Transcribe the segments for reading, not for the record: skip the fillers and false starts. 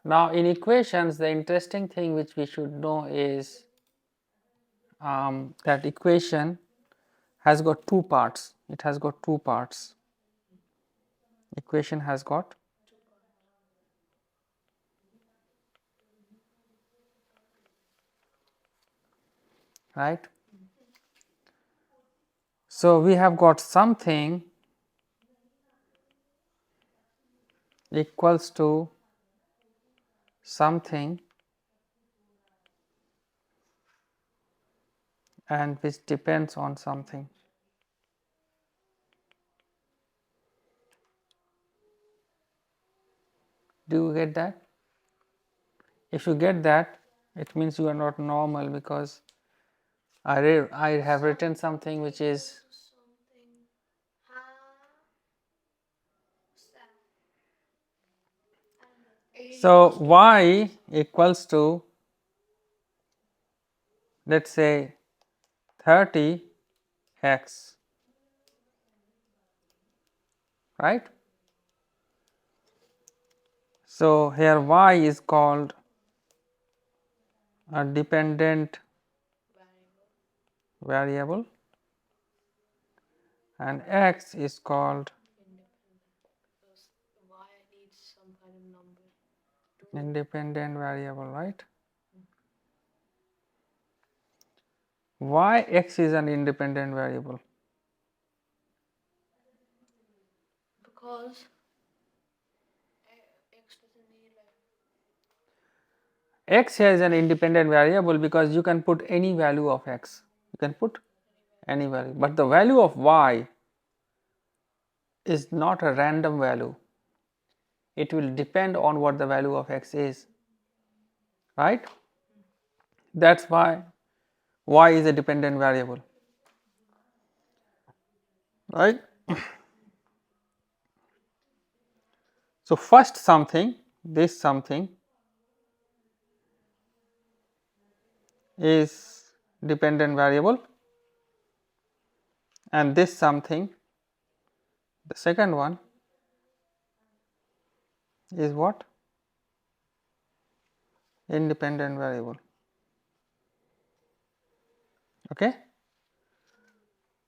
Now in equations, the interesting thing which we should know is that equation has got two parts. It has got two parts. Equation has got right. So we have got something equals to something and which depends on something. Do you get that? If you get that, it means you are not normal, because I have written something which is so y equals to, let us say, 30x, right. So here y is called a dependent variable and x is called independent variable, right. Why x is an independent variable? Because X here is an independent variable because you can put any value of x. You can put any value, but the value of y is not a random value. It will depend on what the value of x is, right. That's why y is a dependent variable, right. So first something, this something is dependent variable, and this something, the second one, is what? Independent variable. Okay.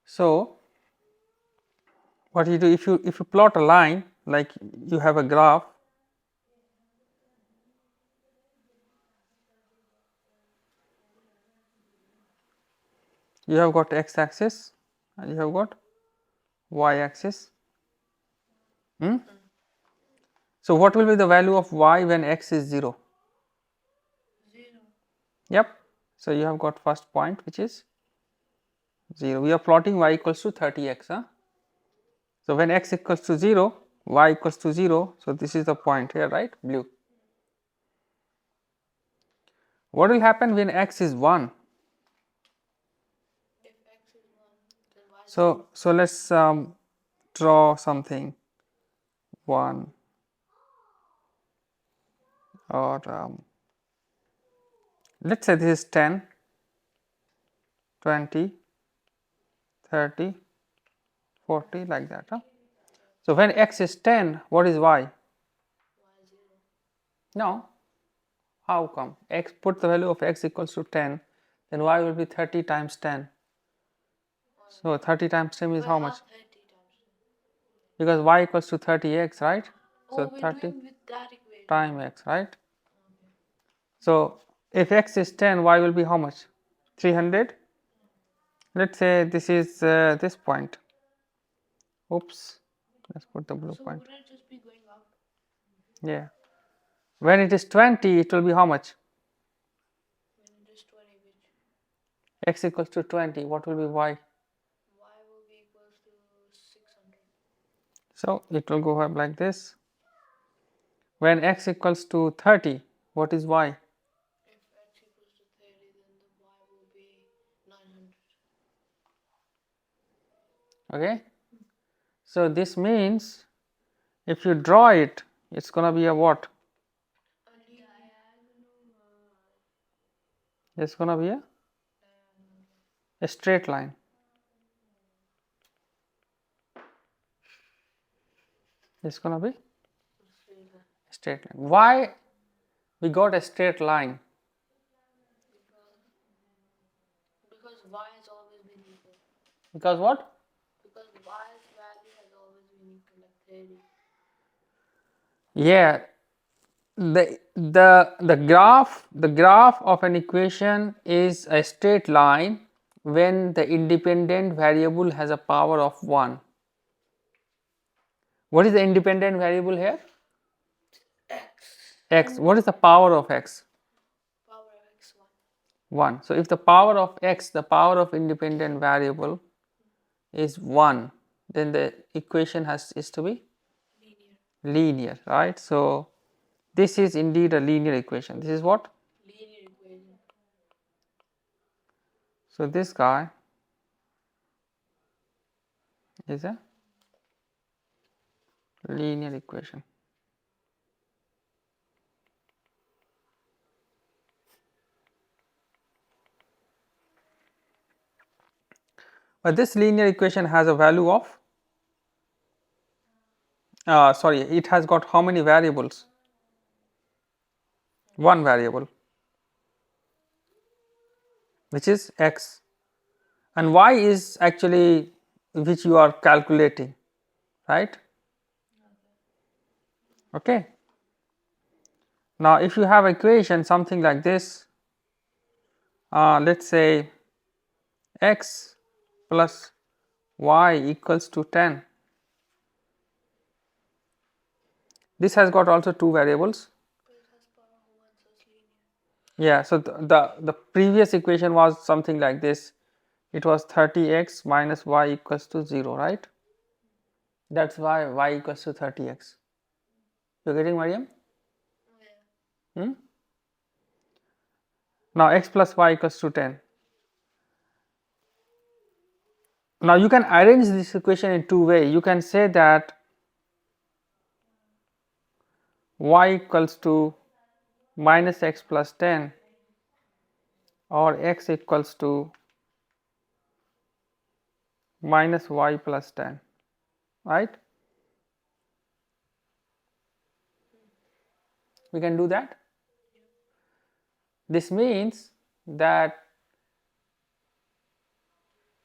So what you do, if you plot a line, like you have a graph, you have got x axis and you have got y axis. So what will be the value of y when x is 0? 0. Yep. So you have got first point which is 0. We are plotting y equals to 30x. So when x equals to 0, y equals to 0. So this is the point here, right? Blue. What will happen when x is 1? If x is 1, then y is So let's draw something 1 or let's say this is 10, 20, 30, 40, like that. So when x is 10, what is y? y 0. No. How come? X, put the value of x equals to 10, then y will be 30 times 10. So 30 times 10 is how much? 30 times 10. Because y equals to 30x, right? So we're 30 doing with that equation. times x, right? Okay. So if x is 10, y will be how much? 300. Let's say this is this point. Oops, let's put the blue So point. would it just be going up? Yeah. When it is 20, it will be how much? When it is 20, which X equals to 20, what will be y? y will be equals to 600. So it will go up like this. When x equals to 30, what is y? If x equals to 30, then the y will be 900. Okay. So this means if you draw it, it's gonna be a what? It's gonna be a straight line. It's gonna be a straight line. Why We got a straight line. Because y has always been equal. Because what? Because y's value has always been equal, like 30. Yeah. The graph of an equation is a straight line when the independent variable has a power of 1. What is the independent variable here? X. What is the power of x? Power of x1. 1. So if the power of x, the power of independent variable is 1, then the equation is to be linear, right? So this is indeed a linear equation. This is what? Linear equation. So this guy is a linear equation. But this linear equation has a value of, it has got how many variables? One variable, which is x, and y is actually which you are calculating, right? Okay. Now if you have equation something like this, let's say x plus y equals to 10. This has got also two variables. But it has power of 1, so it's linear. Yeah, so the previous equation was something like this. It was 30x minus y equals to 0, right? That's why y equals to 30x. You are getting, Mariam? Oh yeah. Hmm? Now x plus y equals to 10. Now you can arrange this equation in two ways. You can say that y equals to minus x plus 10 or x equals to minus y plus 10, right? We can do that. This means that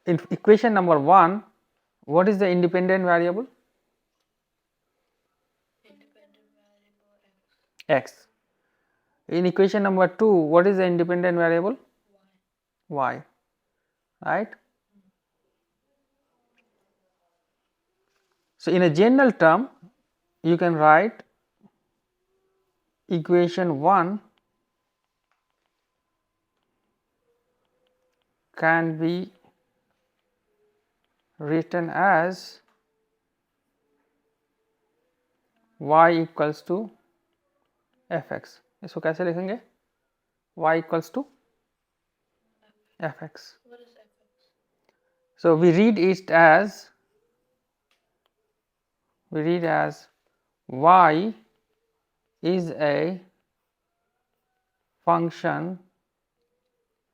in equation number 1, what is the independent variable? Independent variable x. X. In equation number 2, what is the independent variable? Y, right? So in a general term, you can write equation 1 can be written as y equals to fx. इसको कैसे लिखेंगे? Y equals to fx. What is fx? So we read it as y is a function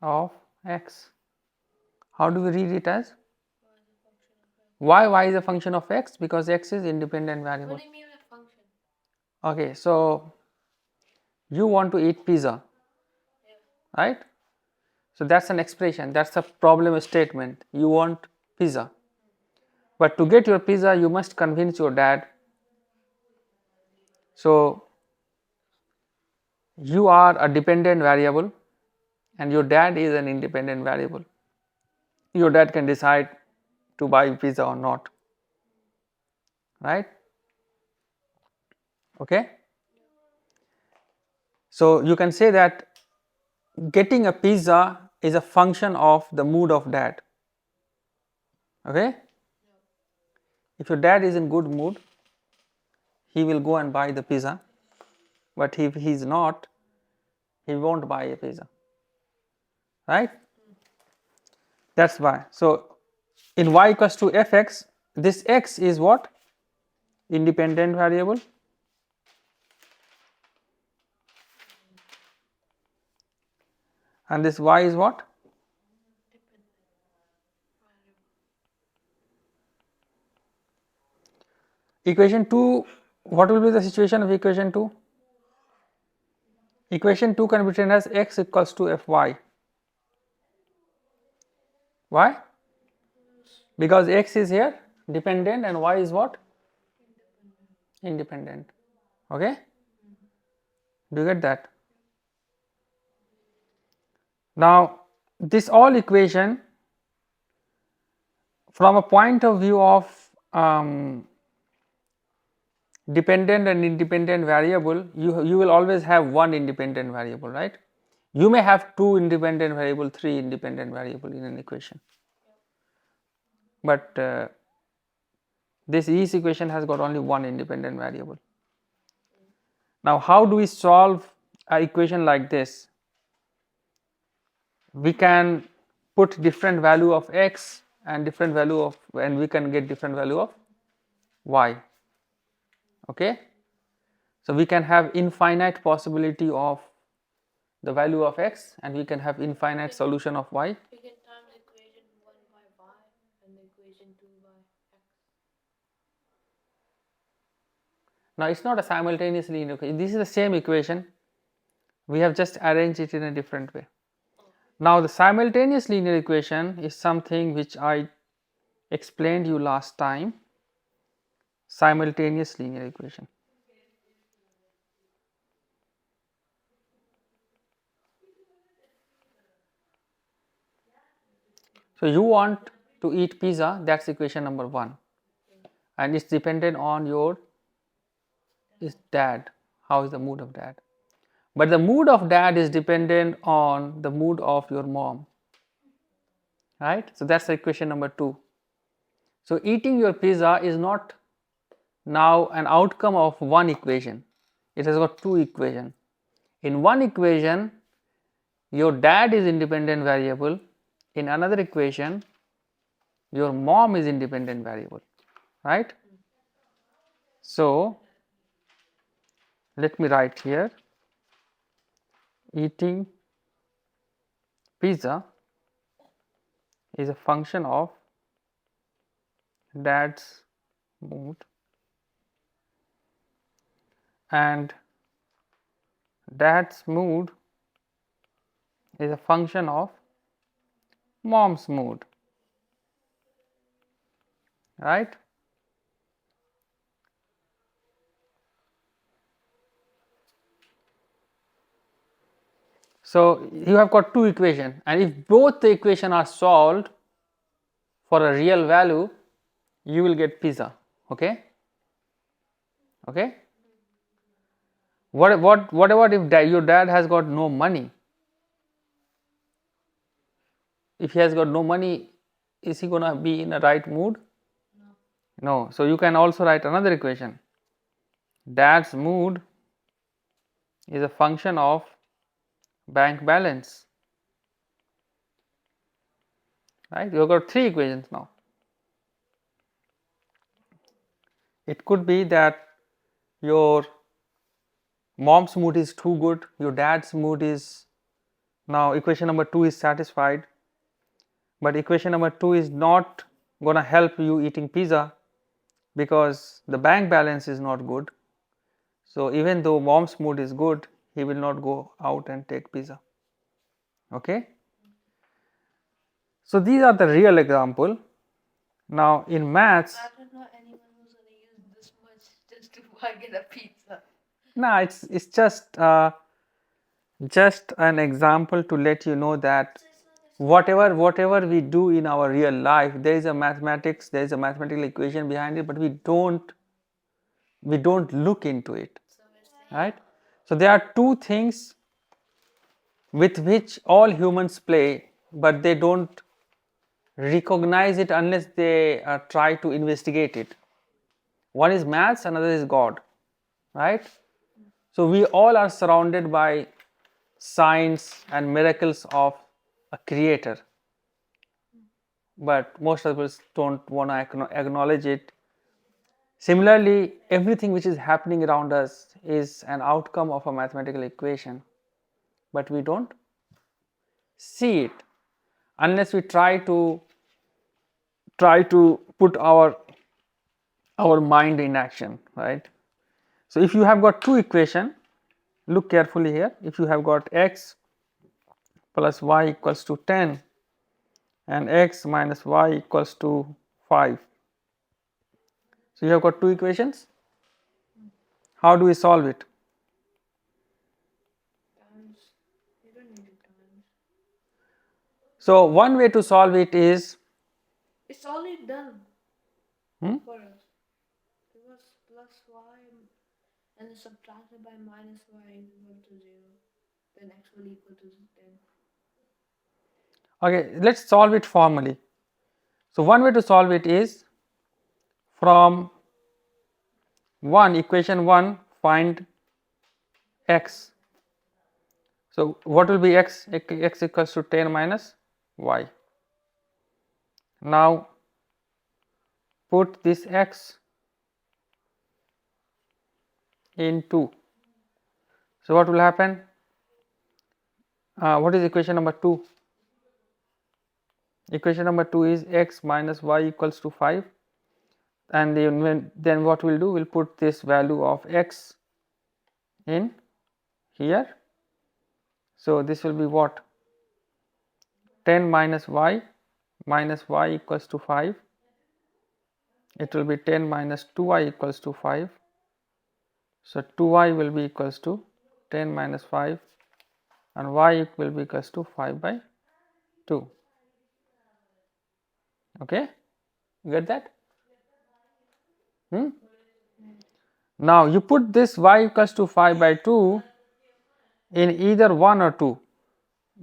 of x. How do we read it as? Y is a function of x because x is independent variable. What do you mean by function? Okay, so you want to eat pizza, right? So that's an expression, that's a problem statement. You want pizza, but to get your pizza you must convince your dad. So you are a dependent variable and your dad is an independent variable. Your dad can decide to buy pizza or not, right? Okay, so you can say that getting a pizza is a function of the mood of dad. Okay, if your dad is in good mood, he will go and buy the pizza, but if he is not, he won't buy a pizza, right? That's why. So in y equals to fx, this x is what? Independent variable, and this y is what? Equation 2, what will be the situation of equation 2? Equation 2 can be written as x equals to fy. Why? Because x is here dependent and y is what? Independent. Okay? Do you get that? Now, this all equation from a point of view of dependent and independent variable, you will always have one independent variable, right? You may have two independent variable, three independent variable in an equation, but this each equation has got only one independent variable. Now, how do we solve an equation like this? We can put different value of x and different value of, and we can get different value of y. Okay, so we can have infinite possibility of the value of x and we can have infinite solution of y. We can times equation 1 by y and equation 2 by x. Now it's not a simultaneous linear equation. This is the same equation. We have just arranged it in a different way. Now the simultaneous linear equation is something which I explained you last time. Simultaneous linear equation. So you want to eat pizza, that's equation number 1, and it's dependent on your dad. How is the mood of dad? But the mood of dad is dependent on the mood of your mom, right? So that's equation number 2. So eating your pizza is not now an outcome of one equation. It has got two equations. In one equation, your dad is independent variable. In another equation, your mom is independent variable, right? So let me write here, eating pizza is a function of dad's mood and dad's mood is a function of mom's mood, right? So you have got two equations, and if both the equations are solved for a real value, you will get pizza. Okay? Okay? What about if your dad has got no money? If he has got no money, is he gonna be in a right mood? No. So you can also write another equation. Dad's mood is a function of bank balance. Right? You have got three equations now. It could be that your mom's mood is too good, your dad's mood is, now equation number 2 is satisfied, but equation number 2 is not going to help you eating pizza because the bank balance is not good. So even though mom's mood is good, he will not go out and take pizza. Okay? So these are the real example. Now in maths, I don't know anyone who's gonna use this much just to get a pizza. no, it's just an example to let you know that whatever we do in our real life, there is a mathematics, there is a mathematical equation behind it, but we don't look into it, right? So there are two things with which all humans play, but they don't recognize it unless they try to investigate it. One is maths, another is God, right? So we all are surrounded by signs and miracles of a creator, but most of us don't want to acknowledge it. Similarly, everything which is happening around us is an outcome of a mathematical equation, but we don't see it unless we try to put our mind in action, right? So if you have got two equation, look carefully here. If you have got x plus y equals to 10 and x minus y equals to 5, so you have got two equations. How do we solve it? Times. You don't need it times. So one way to solve it is It's already done hmm? for us. It was plus y and subtracted by minus y is equal to 0. Then x will equal to 10. Okay, let's solve it formally. So one way to solve it is from 1 equation 1 find x. So what will be x? X equals to 10 minus y. Now put this x in 2. So what will happen? What is equation number 2? Equation number 2 is x minus y equals to 5, and then what we'll do, we'll put this value of x in here. So this will be what? 10 minus y equals to 5. It will be 10 minus 2y equals to 5. So 2y will be equals to 10 minus 5 and y will be equals to 5 by 2. Okay, you get that? Now you put this y equals to 5 by 2 in either 1 or 2,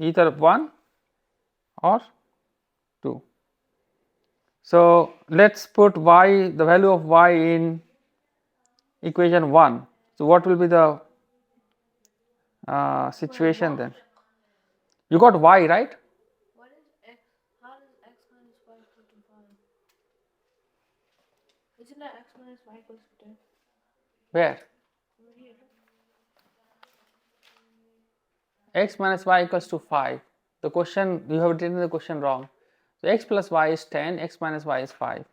either 1 or 2. So let's put y, the value of y in equation 1. So what will be the situation then? You got y, right? What is x? How does x minus y equal to 5? Isn't that x minus y equals to 10? Where? Over here. X minus y equals to 5. The question, you have written the question wrong. So x plus y is 10, x minus y is 5.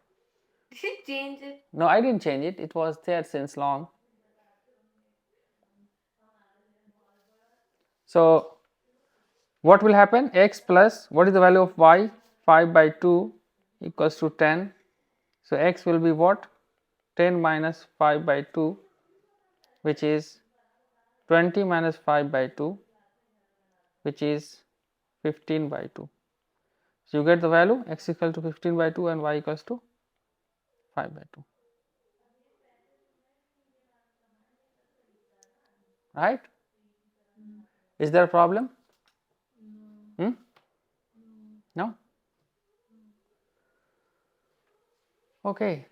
Did you change it? No, I didn't change it. It was there since long. So what will happen? X plus, what is the value of y? 5 by 2 equals to 10. So x will be what? 10 minus 5 by 2, which is 20 minus 5 by 2, which is 15 by 2. So you get the value x equal to 15 by 2 and y equals to 5 by 2. Right? Is there a problem? No? Okay.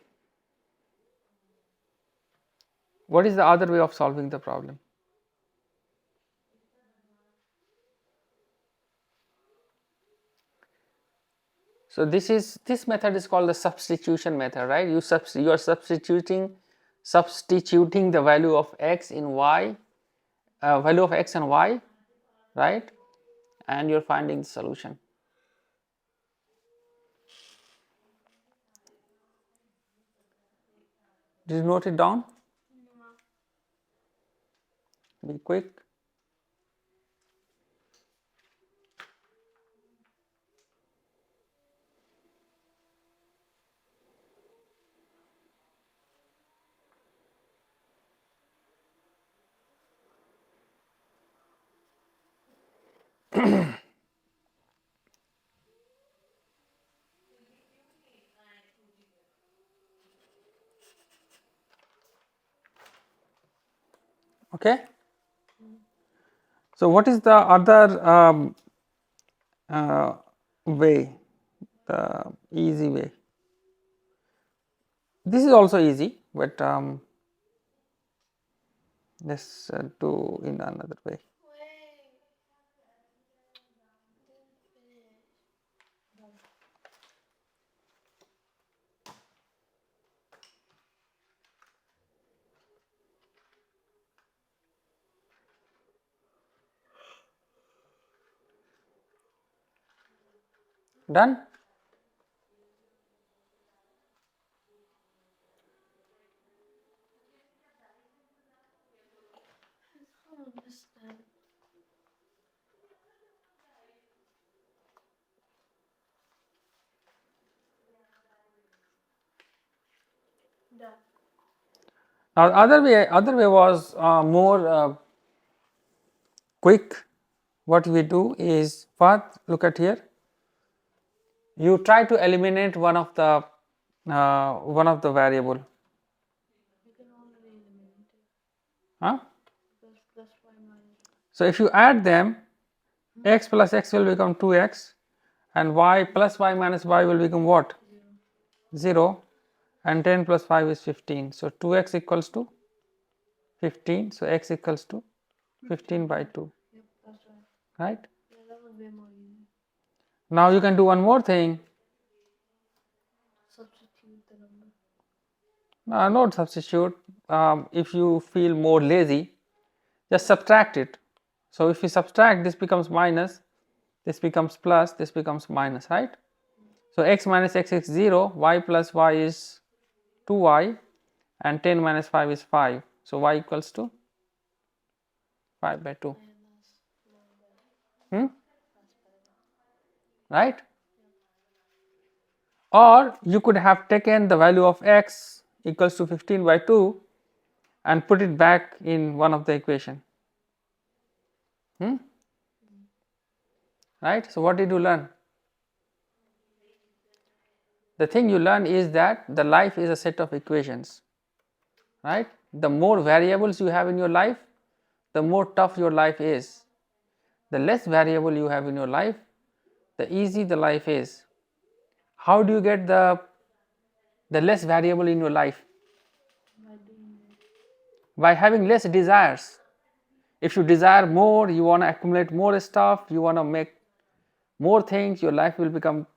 What is the other way of solving the problem? So this method is called the substitution method, right? You are substituting the value of x in y, value of x and y, right? And you're finding the solution. Did you note it down? Be quick. Okay. So what is the other way, the easy way? This is also easy, but let's do in another way. Wait. Done? Now the other way was more quick. What we do is first look at here. You try to eliminate one of the variable. You can already eliminate it. Huh? Plus y minus. So if you add them, x plus x will become 2x, and y plus y minus y will become what? 0, and 10 plus 5 is 15. So 2x equals to 15. So x equals to 15 by 2. Yep, that's right. Right? Yeah, that was way more easy. Now you can do one more thing. Substitute the number. Not substitute. If you feel more lazy, just subtract it. So if you subtract, this becomes minus, this becomes plus, this becomes minus, right? So x minus x is 0, y plus y is 2y, and 10 minus 5 is 5. So y equals to 5 by 2. Right? Or you could have taken the value of x equals to 15 by 2 and put it back in one of the equation. Right? So what did you learn? The thing you learn is that the life is a set of equations. Right? The more variables you have in your life, the more tough your life is. The less variable you have in your life, the easy the life is. How do you get the less variable in your life? By having less desires. If you desire more, you want to accumulate more stuff, you want to make more things, your life will become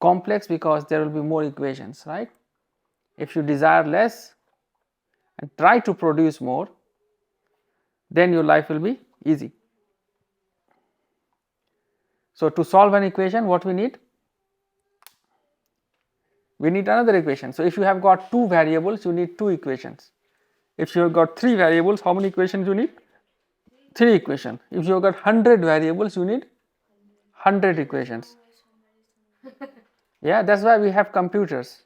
complex because there will be more equations, right? If you desire less and try to produce more, then your life will be easy. So to solve an equation, what we need? We need another equation. So if you have got two variables, you need two equations. If you have got three variables, how many equations you need? Three equations. If you have got 100 variables, you need 100 equations. Yeah, that's why we have computers.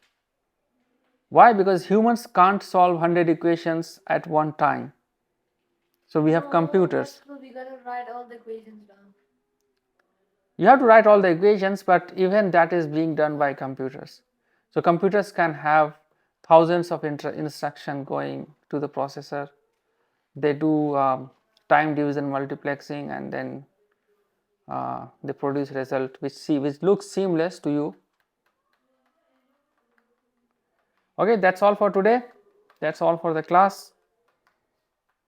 Why? Because humans can't solve 100 equations at one time. So we have computers. So we gotta write all the equations down. You have to write all the equations, but even that is being done by computers. So computers can have thousands of instructions going to the processor. They do time division multiplexing, and then they produce result which looks seamless to you. Okay, that's all for today. That's all for the class.